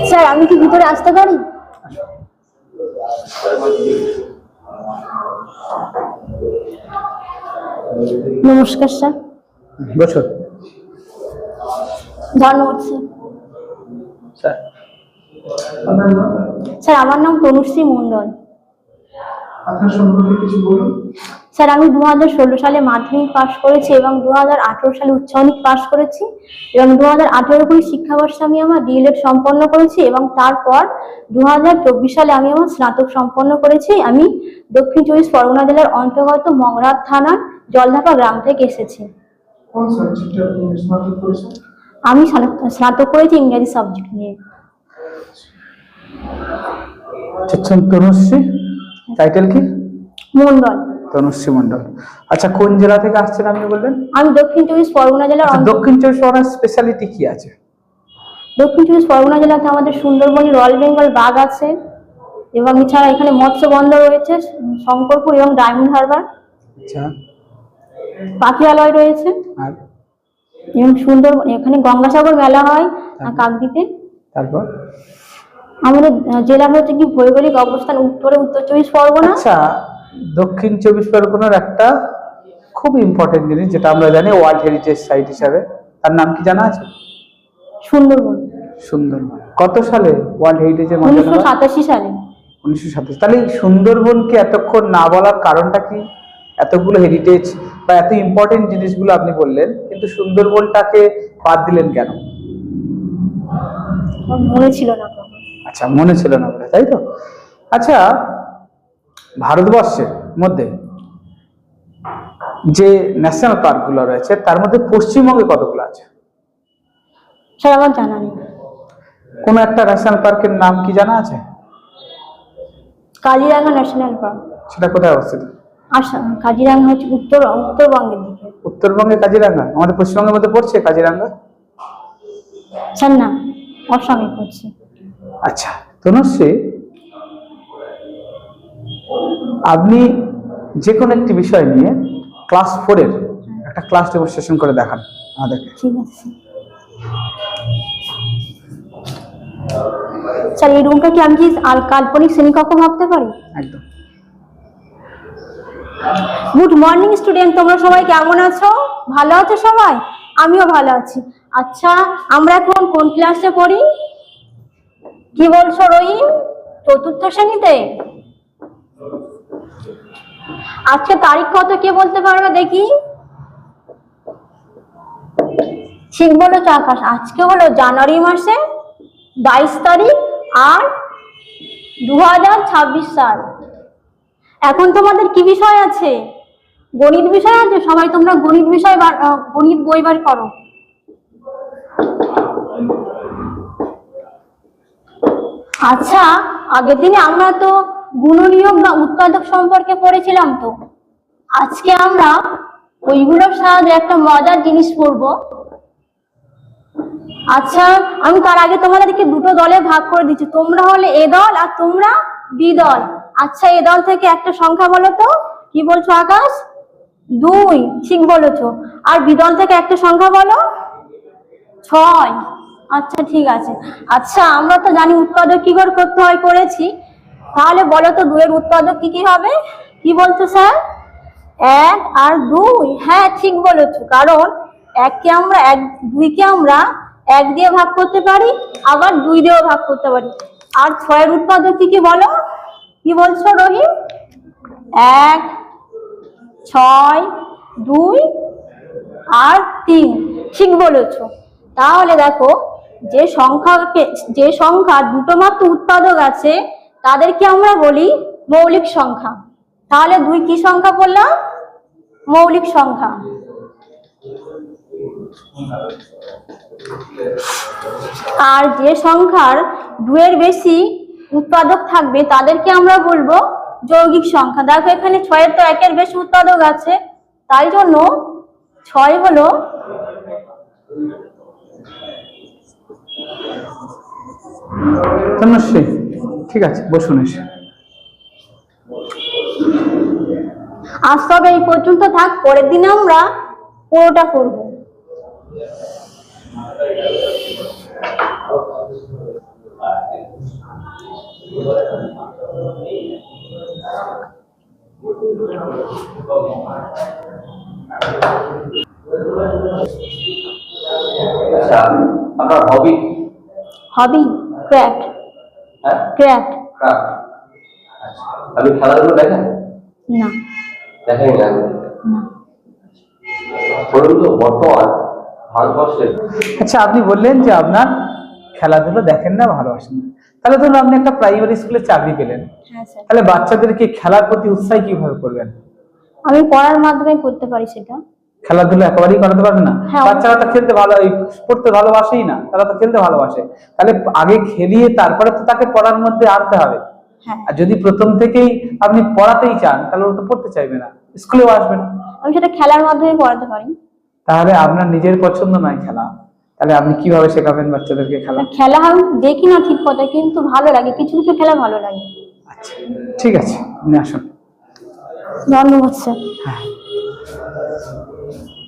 Sir আমি কি ভিতরে আসতে পারি? নমস্কার স্যার। বসুন। ধন্যবাদ স্যার। স্যার আমার নাম তনুশ্রী মন্ডল। আপনার সম্পর্কে কিছু বলুন। স্যার আমি 2016 সালে মাধ্যমিক পাশ করেছি এবং 2018 সালে উচ্চ মাধ্যমিক পাশ করেছি এবং 2018-19 শিক্ষাবর্ষে আমি আমার ডিএলএড সম্পন্ন করেছি এবং তারপর 2024 সালে আমি আমার স্নাতক সম্পন্ন করেছি। আমি দক্ষিণ চব্বিশ পরগনা জেলার অন্তর্গত মংরাত থানার জলধাপা গ্রাম থেকে এসেছি। কোন সাবজেক্টে আপনি স্নাতক করেছেন? আমি স্নাতক করেছি ইংরেজি সাবজেক্ট নিয়ে। তনুশ্রী, টাইটেল কি? মন্ডল। তনুশ্রী মন্ডল। আচ্ছা, কোন জেলা থেকে আসছেন আপনি বললেন? আমি দক্ষিণ চব্বিশ পরগনা জেলার। দক্ষিণ চব্বিশ পরগনার স্পেশালিটি কি আছে? দক্ষিণ চব্বিশ পরগনা জেলাতে আমাদের সুন্দরবনী রয়্যাল বেঙ্গল বাঘ আছে এবং এছাড়া এখানে মৎস্য বন্দর রয়েছে, শঙ্করপুর এবং ডায়মন্ড হারবার। আচ্ছা, পাখিরালয় রয়েছে আর এবং সুন্দর এখানে গঙ্গাসাগর মেলা হয় কাকদ্বীপে। তারপর আমাদের জেলার হচ্ছে কি ভৌগোলিক অবস্থান উত্তরে উত্তর চব্বিশ পরগনা। আচ্ছা, দক্ষিণ চব্বিশ পরগনার একটা খুব ইম্পর্টেন্ট জিনিস যেটা আমরা জানি ওয়ার্ল্ড হেরিটেজ সাইট হিসাবে, তার নাম কি জানা আছে? সুন্দরবন। সুন্দরবন কত সালে ওয়ার্ল্ড হেরিটেজের মধ্যে? 1987 সালে। 1987। তাহলে সুন্দরবনকে এতক্ষণ না বলার কারণটা কি? এতগুলো হেরিটেজ বা এত ইম্পর্টেন্ট জিনিসগুলো আপনি বললেন, কিন্তু সুন্দরবনটাকে বাদ দিলেন কেন? মনে ছিল না। আচ্ছা, মনে ছিল না বলে, তাই তো? আচ্ছা, ভারতবর্ষের মধ্যে যে ন্যাশনাল পার্কগুলো রয়েছে তার মধ্যে পশ্চিমবঙ্গে কতগুলো আছে? স্যার আমার জানা নেই। কোন একটা ন্যাশনাল পার্কের নাম কি জানা আছে? Kaziranga national park. সেটা কোথায় অবস্থিত? আচ্ছা, কাজিরাঙ্গা হচ্ছে উত্তরবঙ্গের দিকে। উত্তরবঙ্গে কাজিরাঙ্গা আমাদের পশ্চিমবঙ্গের মধ্যে পড়ছে কাজিরাঙ্গা? স্যার না, অসমে পড়ছে। আচ্ছা তনুশ্রী, আপনি যে কোনো একটি বিষয় নিয়ে ক্লাস 4-এর একটা ক্লাস ডেমনস্ট্রেশন করে দেখান আমাদেরকে। ঠিক আছে স্যার। এই রুমটা কি আমি কি কাল্পনিক শ্রেণীকক্ষ ভাবতে পারি? একদম। গুড মর্নিং স্টুডেন্ট, তোমরা সবাই কেমন আছো? ভালো আছো সবাই? আমিও ভালো আছি। আচ্ছা, আমরা এখন কোন ক্লাসে পড়ি? কি বলছো রহিম? চতুর্থ শ্রেণীতে। আজকে তারিখ কত কে বলতে পারবে দেখি? ঠিক বলেছো আকাশ, আজকে হলো জানুয়ারি মাসে 22 তারিখ আর 2026 সাল। এখন তোমাদের কি বিষয় আছে? গণিত বিষয় আছে। সবাই তোমরা গণিত বিষয় গণিত বই বার করো। আচ্ছা, আগের দিনে আমরা তো গুণনীয়ক বা উৎপাদক সম্পর্কে পড়েছিলাম, তো আজকে আমরা ওইগুলোর সাহায্যে একটা মজার জিনিস পড়বো। আচ্ছা, আমি তার আগে তোমাদেরকে দুটো দলে ভাগ করে দিচ্ছি। তোমরা হলে এ দল আর তোমরা বি দল। আচ্ছা, এ দল থেকে একটা সংখ্যা বলো তো। কি বলছো আকাশ? 2। ঠিক বলেছো। আর বি দল থেকে একটা সংখ্যা বলো। 6। আচ্ছা ঠিক আছে। আচ্ছা, আমরা তো জানি উৎপাদক কি করে করতে হয়, করেছি। তাহলে বলো তো 2 এর উৎপাদক কি কি হবে? কি বলছো স্যার? 1 আর 2। হ্যাঁ ঠিক বলেছো, কারণ 2কে আমরা 1 দিয়ে ভাগ করতে পারি, আবার 2 দিয়েও ভাগ করতে পারি। আর 6 এর উৎপাদক কি কি বলো? কি বলছো রহিম? 1, 6, 2 আর 3। ঠিক বলেছো। তাহলে দেখো, যে সংখ্যা দুটো মাত্র উৎপাদক আছে তাদেরকে আমরা বলি মৌলিক সংখ্যা। তাহলে 2 কি সংখ্যা বললাম? মৌলিক সংখ্যা। আর যে সংখ্যার 2 এর বেশি উৎপাদক থাকবে তাদেরকে আমরা বলবো যৌগিক সংখ্যা। দেখো এখানে 6 এর তো 1 এর বেশি উৎপাদক আছে, তাই জন্য 6 হলো তনুশ্রী। ঠিক আছে, বসুন এসে। আজ তবে এই পর্যন্ত থাক, পরের দিন আমরা পুরোটা করবো। আচ্ছা, আপনার হবি? হবি ক্র্যাফট। হ্যাঁ, ক্র্যাফট। ক্রাফট। আপনি খেলাধুলো দেখেন? না। দেখেন না? না। বলুন তো, বর্তমান ভারতবর্ষের। আচ্ছা, আপনি বললেন যে আপনার খেলাধুলো দেখেন না, ভালোবাসেন না। তাহলে ধরুন আপনি একটা প্রাইমারি স্কুলে চাকরি পেলেন, হ্যাঁ স্যার। তাহলে বাচ্চাদেরকে খেলার প্রতি উৎসাহী কিভাবে করবেন? আমি পড়ার মাধ্যমে করতে পারি সেটা। খেলাধুলা একেবারেই করাতে পারবেন না? হ্যাঁ, বাচ্চারা তো খেলতে ভালো, পড়তে ভালোবাসেই না, তারা তো খেলতে ভালোবাসে। তাহলে আগে খেলিয়ে তারপরে তো তাকে পড়ার মধ্যে আনতে হবে। হ্যাঁ। আর যদি প্রথম থেকেই আপনি পড়াতেই চান, তাহলে ও তো পড়তে চাইবে না, স্কুলেও আসবে না। আমি সেটা খেলার মাধ্যমে পড়াতে পারি। তাহলে আপনার নিজের পছন্দ নয় খেলা, তাহলে আপনি কিভাবে শেখাবেন বাচ্চাদেরকে খেলা? খেলা আমি দেখি না ঠিক কথা, কিন্তু ভালো লাগে, কিছু কিছু খেলা ভালো লাগে। আচ্ছা, ঠিক আছে, আপনি আসুন। ধন্যবাদ স্যার। হ্যাঁ।